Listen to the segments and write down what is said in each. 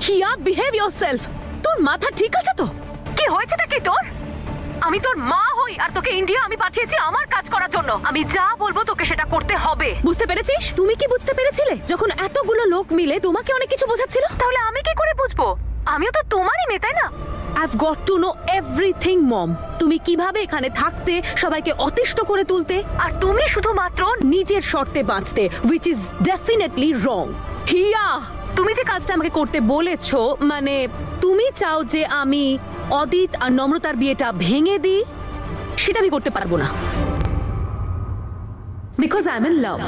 হিয়া, behave yourself. তোর মাথা ঠিক আছে তো? কি হয়েছেটা কি তোর? আমি তোর মা হই আর তোকে ইন্ডিয়া আমি পাঠিয়েছি আমার কাজ করার জন্য। আমি যা বলবো তোকে সেটা করতে হবে। বুঝতে পেরেছিস? তুমি কি বুঝতে পেরেছিলে যখন এতগুলো লোক মিলে তোমাকে অনেক কিছু বোঝাচ্ছিল? তাহলে আমি কি করে বুঝবো? আমিও তো তোমারই মেয়ে, তাই না? I've got to know everything, mom. তুমি কিভাবে এখানে থাকতে, সবাইকে অতিষ্ঠ করে তুলতে, আর তুমি শুধুমাত্র নিজের শর্তে বাঁচতে, which is definitely wrong. হিয়া, তুমি যে কাজটা আমাকে করতে বলেছো, মানে তুমি চাও যে আমি অদিত আর নম্রতার বিয়েটা ভেঙে দিই, সেটা আমি করতে পারবো না। Because I'm in love.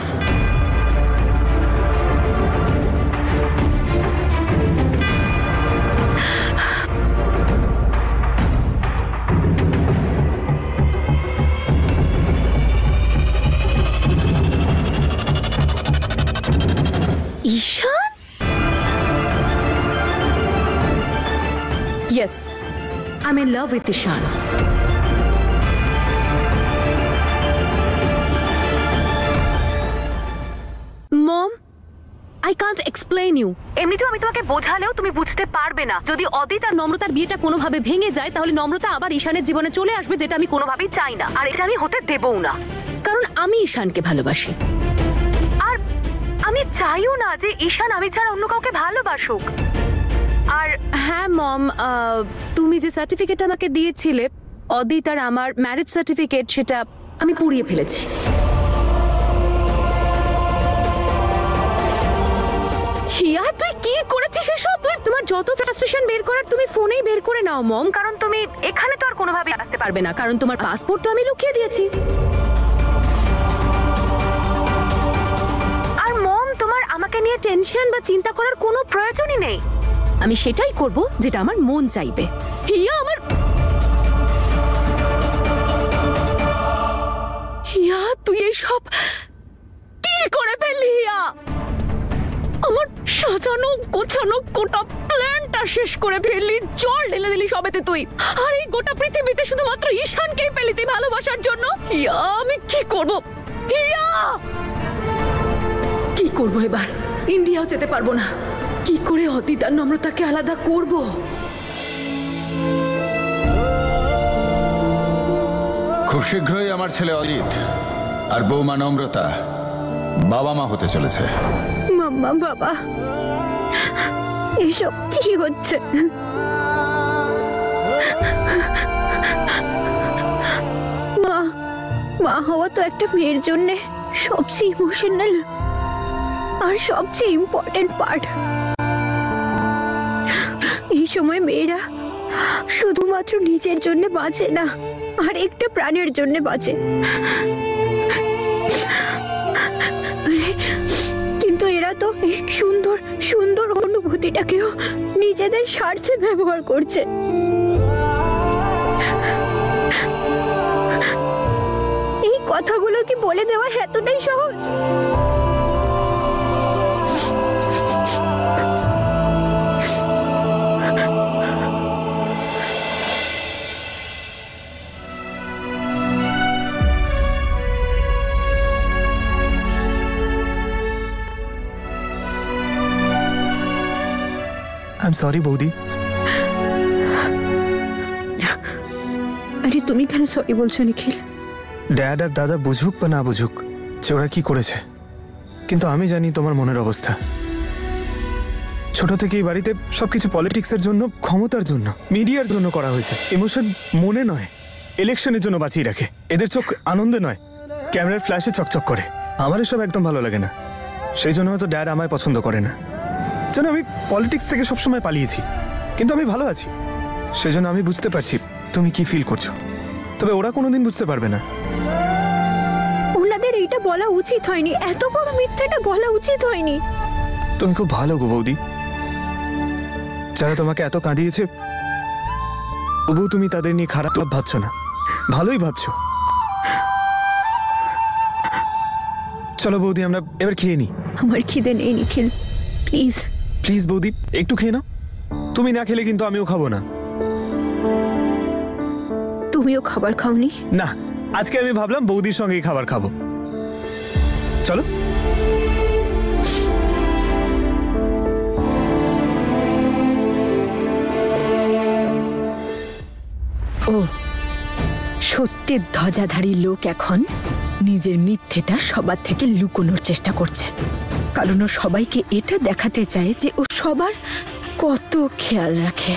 Ishan? Yes, I'm in love with Ishan. Mom, I can't explain you. এমনিতেও আমি তোমাকে বোঝালেও তুমি বুঝতে পারবে না। যদি অদিত আর নম্রতার বিয়েটা কোনোভাবে ভেঙে যায়, তাহলে নম্রতা আবার ঈশানের জীবনে চলে আসবে, যেটা আমি কোনোভাবেই চাই না। আর এটা আমি হতে দেবও না, কারণ আমি ঈশানকে ভালোবাসি। আর আমি চাইও না যে ঈশান আমি ছাড়া অন্য কাউকে ভালোবাসুক। আর হ্যাঁ মম, তুমি যে সার্টিফিকেট আমাকে দিয়েছিলে অদিত আর আমার ম্যারেজ সার্টিফিকেট, সেটা আমি পুড়িয়ে ফেলেছি। হিয়া, তুই কি করেছিস এসব? তুই তোমার যত ফ্রাস্ট্রেশন বের করার তুমি ফোনেই বের করে নাও মম, কারণ তুমি এখানে তো আর কোনোভাবে আসতে পারবে না, কারণ তোমার পাসপোর্ট তো আমি লুকিয়ে দিয়েছি। আর মম, তোমার আমাকে নিয়ে টেনশন বা চিন্তা করার কোনো প্রয়োজনই নেই। আমি সেটাই করব যেটা আমার মন চাইবে। হিয়া, আমার হিয়া, তুই এসব কি করে ফেললি? হিয়া, আমার সাজানো গোছানো গোটা প্ল্যানটা শেষ করে ফেললি, জল ঢেলে দিলি সবেতে তুই। আর এই গোটা পৃথিবীতে শুধুমাত্র ঈশানকেই পেলি তুই ভালোবাসার জন্য। হিয়া, আমি কি করব? হিয়া, কি করব এবার? ইন্ডিয়াও যেতে পারবো না। কি করে অদিত আর নম্রতাকে আলাদা করব? খুব শীঘ্রই আমার ছেলে অদিত আর বৌমা নম্রতা বাবা মা হতে চলেছে। মাম্মা, বাবা, এসব কি হচ্ছে? মা হওয়া তো একটা মেয়ের জন্য সবচেয়ে ইমোশনাল আর সবচেয়ে ইম্পর্টেন্ট পার্ট। এই সময় মেয়েরা শুধুমাত্র নিজের জন্য বাঁচে না, আর একটা প্রাণের জন্য বাঁচে। কিন্তু এরা তো এই সুন্দর সুন্দর অনুভূতিটাকেও নিজেদের স্বার্থে ব্যবহার করছে। এই কথাগুলো কি বলে দেওয়া এতটাই সহজ? I'm sorry বৌদি। আরে তুমি কেন সরি বলছো নিখিল? ড্যাড আর দাদা বুঝুক বা না বুঝুক যে ওরা কি করেছে, কিন্তু আমি জানি তোমার মনের অবস্থা। ছোট থেকে এই বাড়িতে সবকিছু পলিটিক্সের জন্য, ক্ষমতার জন্য, মিডিয়ার জন্য করা হয়েছে। ইমোশন মনে নয়, ইলেকশনের জন্য বাঁচিয়ে রাখে। এদের চোখ আনন্দে নয়, ক্যামেরার ফ্ল্যাশে চকচক করে। আমার এসব একদম ভালো লাগে না। সেই জন্য হয়তো ড্যাড আমায় পছন্দ করে না। জানো, আমি পলিটিক্স থেকে সবসময় পালিয়েছি, কিন্তু আমি ভালো আছি। সেজন্য আমি বুঝতে পারছি তুমি কি ফিল করছো, তবে ওরা কোনোদিন বুঝতে পারবে না। ওনাদের এইটা বলা উচিত হয়নি, এত বড় মিথ্যাটা বলা উচিত হয়নি। তুমি খুব ভালো গো বৌদি। যারা তোমাকে এত কাঁদিয়েছে, তবু তুমি তাদের নিয়ে খারাপ ভাবছো না, ভালোই ভাবছো। চলো বৌদি, আমরা এবার খেয়ে নি। আমার খিদে নেই নিখিল, প্লিজ প্লিজ বৌদি, একটু খেয়ে নাও। তুমি না খেলে কিন্তু আমিও খাবো না। তুমিও খাবার খাওনি? না, আজকে আমি ভাবলাম বৌদির সঙ্গেই খাবার খাবো। চলো। সত্যের ধ্বজাধারী লোক এখন নিজের মিথ্যেটা সবার থেকে লুকোনোর চেষ্টা করছে, কারণ ও সবাইকে এটা দেখাতে চায় যে ও সবার কত খেয়াল রাখে।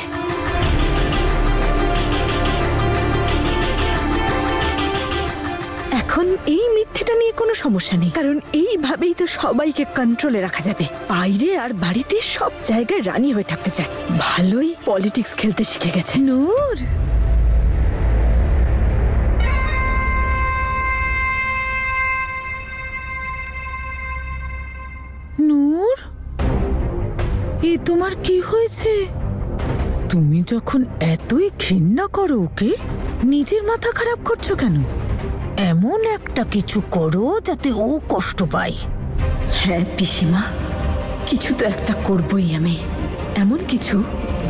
এখন এই মিথ্যেটা নিয়ে কোনো সমস্যা নেই, কারণ এইভাবেই তো সবাইকে কন্ট্রোলে রাখা যাবে। বাইরে আর বাড়িতে সব জায়গায় রানী হয়ে থাকতে চায়। ভালোই পলিটিক্স খেলতে শিখে গেছে। নূর, নূর, এ তোমার কি হয়েছে? তুমি যখন এতই ঘৃণা করো ওকে, নিজের মাথা খারাপ করছো কেন? এমন একটা কিছু করো যাতে ও কষ্ট পায়। হ্যাঁ পিসিমা, কিছু তো একটা করবই আমি। এমন কিছু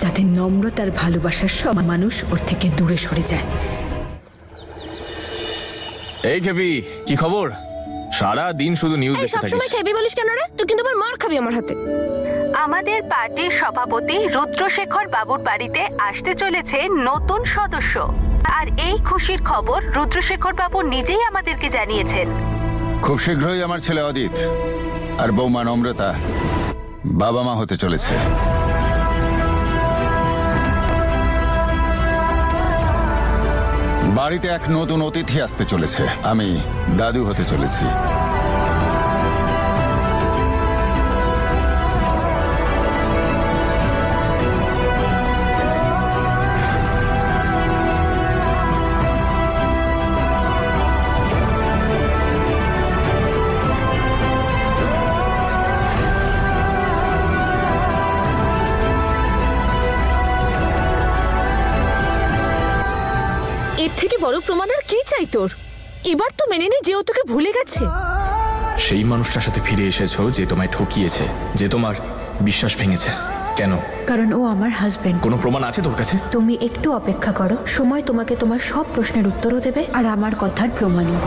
যাতে নম্রতার ভালোবাসার সব মানুষ ওর থেকে দূরে সরে যায়। এই খেবি, কি খবর? সারা দিন শুধু নিউজ দেখতে থাকিস। খেবি বলিস কেন রে? তুই কিন্তু আবার মার খাবি আমার হাতে। আমাদের পার্টির সভাপতি রুদ্রশেখর বাবুর বাড়িতে আসতে চলেছে নতুন সদস্য, আর এই খুশির খবর রুদ্রশেখর বাবু নিজেই আমাদেরকে জানিয়েছেন। খুব শীঘ্রই আমার ছেলে অদিত আর বৌমা নম্রতা বাবা মা হতে চলেছে। বাড়িতে এক নতুন অতিথি আসতে চলেছে। আমি দাদু হতে চলেছি। এর থেকে বড় প্রমাণ আর কি চাই তোর? এবার তো মেনে নে যে ও তোকে ভুলে গেছে। সেই মানুষটার সাথে ফিরে এসেছো যে তোমায় ঠকিয়েছে, যে তোমার বিশ্বাস ভেঙেছে। কেন? কারণ ও আমার হাজবেন্ড। কোনো প্রমাণ আছে তোর কাছে? তুমি একটু অপেক্ষা করো, সময় তোমাকে তোমার সব প্রশ্নের উত্তরও দেবে আর আমার কথার প্রমাণও।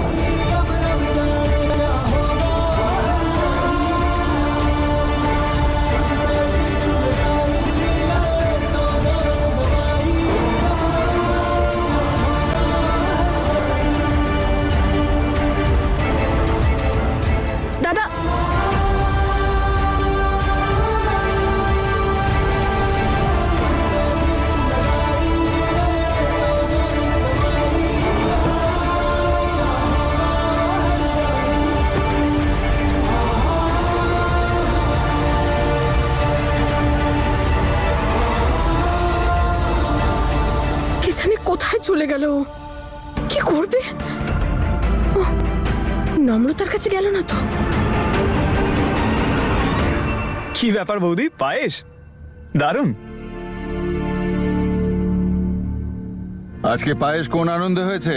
দাদা, কে জানে কোথায় চলে গেল? কি করবে? ও নম্রতার কাছে গেল না তো? কি ব্যাপার বৌদি, পায়েস দারুণ। আজকে পায়েস কোন আনন্দে হয়েছে?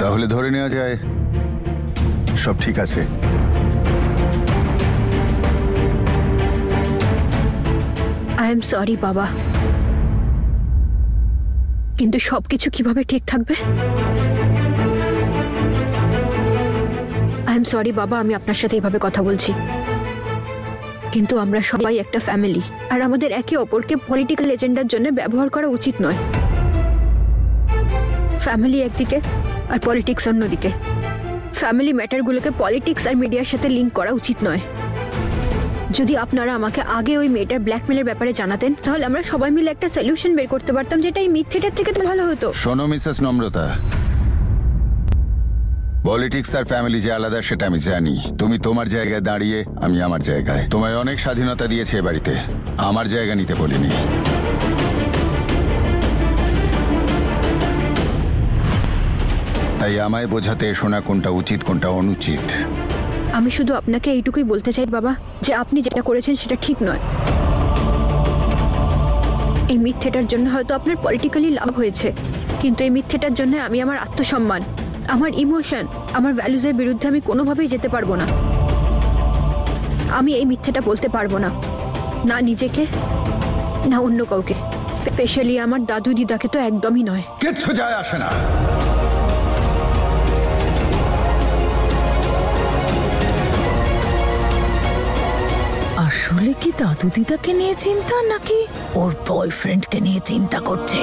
তাহলে ধরে নেওয়া যায় সব ঠিক আছে। আই এম সরি বাবা, কিন্তু সবকিছু কিভাবে ঠিক থাকবে? আই এম সরি বাবা, আমি আপনার সাথে এভাবে কথা বলছি, কিন্তু আমরা সবাই একটা ফ্যামিলি, আর আমাদের একে অপরকে পলিটিক্যাল এজেন্ডার জন্য ব্যবহার করা উচিত নয়। ফ্যামিলি একদিকে আর পলিটিক্স অন্যদিকে। ফ্যামিলি ম্যাটারগুলোকে পলিটিক্স আর মিডিয়ার সাথে লিঙ্ক করা উচিত নয়। যদি আপনারা আমাকে আগে ওই মেয়েটার ব্ল্যাকমেলের ব্যাপারে জানাতেন, তাহলে আমরা সবাই মিলে একটা সলিউশন বের করতে পারতাম, যেটা এই মিথ্যেটার থেকে তো ভালো হতো। শোনো মিসেস নম্রতা, পলিটিক্স আর ফ্যামিলি যে আলাদা সেটা আমি জানি। তুমি তোমার জায়গায় দাঁড়িয়ে, আমি আমার জায়গায়। তোমায় অনেক স্বাধীনতা দিয়েছে এ বাড়িতে, আমার জায়গা নিতে বলিনি। তাই আমায় বোঝাতে এসো না কোনটা উচিত কোনটা অনুচিত। আমি শুধু আপনাকে এইটুকুই বলতে চাই বাবা, যে আপনি যেটা করেছেন সেটা ঠিক নয়। এই মিথ্যেটার জন্য হয়তো আপনার পলিটিক্যালি লাভ হয়েছে, কিন্তু এই মিথ্যেটার জন্য আমি আমার আত্মসম্মান, আমার ইমোশন, আমার ভ্যালুজের বিরুদ্ধে আমি কোনোভাবেই যেতে পারবো না। আমি এই মিথ্যেটা বলতে পারবো না, না নিজেকে না অন্য কাউকে, স্পেশালি আমার দাদু দিদাকে তো একদমই নয়। কিচ্ছু যায় আসে না। আসলে কি দাদু দিদাকে নিয়ে চিন্তা নাকি ওর বয়ফ্রেন্ডকে নিয়ে চিন্তা করছে?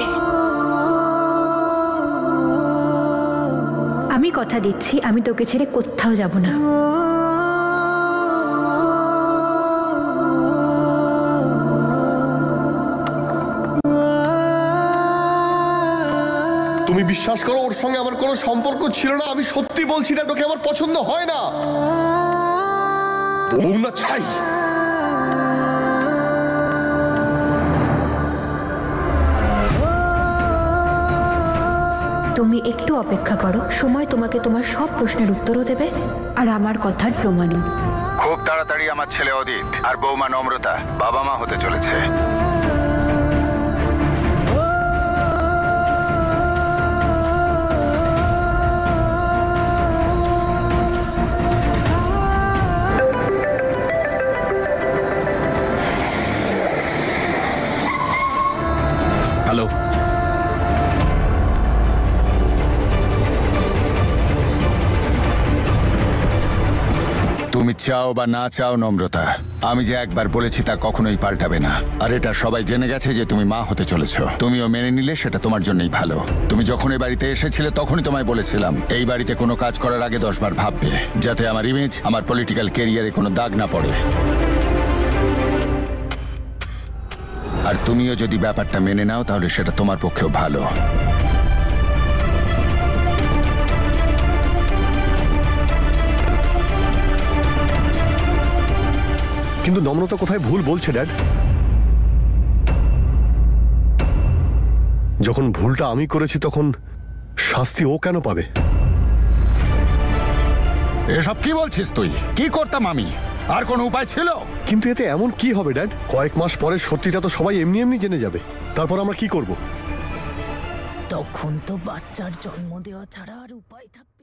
আমি কথা দিচ্ছি আমি তোকে ছেড়ে কোথাও যাব না। তুমি বিশ্বাস করো, ওর সঙ্গে আমার কোনো সম্পর্ক ছিল না। আমি সত্যি বলছি না, ওকে আমার পছন্দ হয় না। বলুন না ছাই। তুমি একটু অপেক্ষা করো, সময় তোমাকে তোমার সব প্রশ্নের উত্তরও দেবে আর আমার কথার প্রমাণও। খুব তাড়াতাড়ি আমার ছেলে অদিত আর বৌমা নম্রতা বাবা মা হতে চলেছে। হ্যালো, তুমি চাও বা না চাও নম্রতা, আমি যে একবার বলেছি তা কখনোই পাল্টাবে না। আর এটা সবাই জেনে গেছে যে তুমি মা হতে চলেছো। তুমিও মেনে নিলে সেটা তোমার জন্যই ভালো। তুমি যখন এই বাড়িতে এসেছিলে তখনই তোমায় বলেছিলাম এই বাড়িতে কোনো কাজ করার আগে 10 বার ভাববে, যাতে আমার ইমেজ, আমার পলিটিক্যাল কেরিয়ারে কোনো দাগ না পড়ে। আর তুমিও যদি ব্যাপারটা মেনে নাও তাহলে সেটা তোমার পক্ষেও ভালো। কিন্তু নম্রতা কোথায় ভুল বলছে ড্যাড? যখন ভুলটা আমি করেছি তখন শাস্তি ও কেন পাবে? এসব কি বলছিস তুই? কি করতাম আমি? আর কোনো উপায় ছিল? কিন্তু এতে এমন কি হবে ড্যাড? কয়েক মাস পরে সত্যিটা তো সবাই এমনি এমনি জেনে যাবে। তারপর আমরা কি করব? তখন তো বাচ্চার জন্ম দেওয়া ছাড়া আর উপায় থাকবে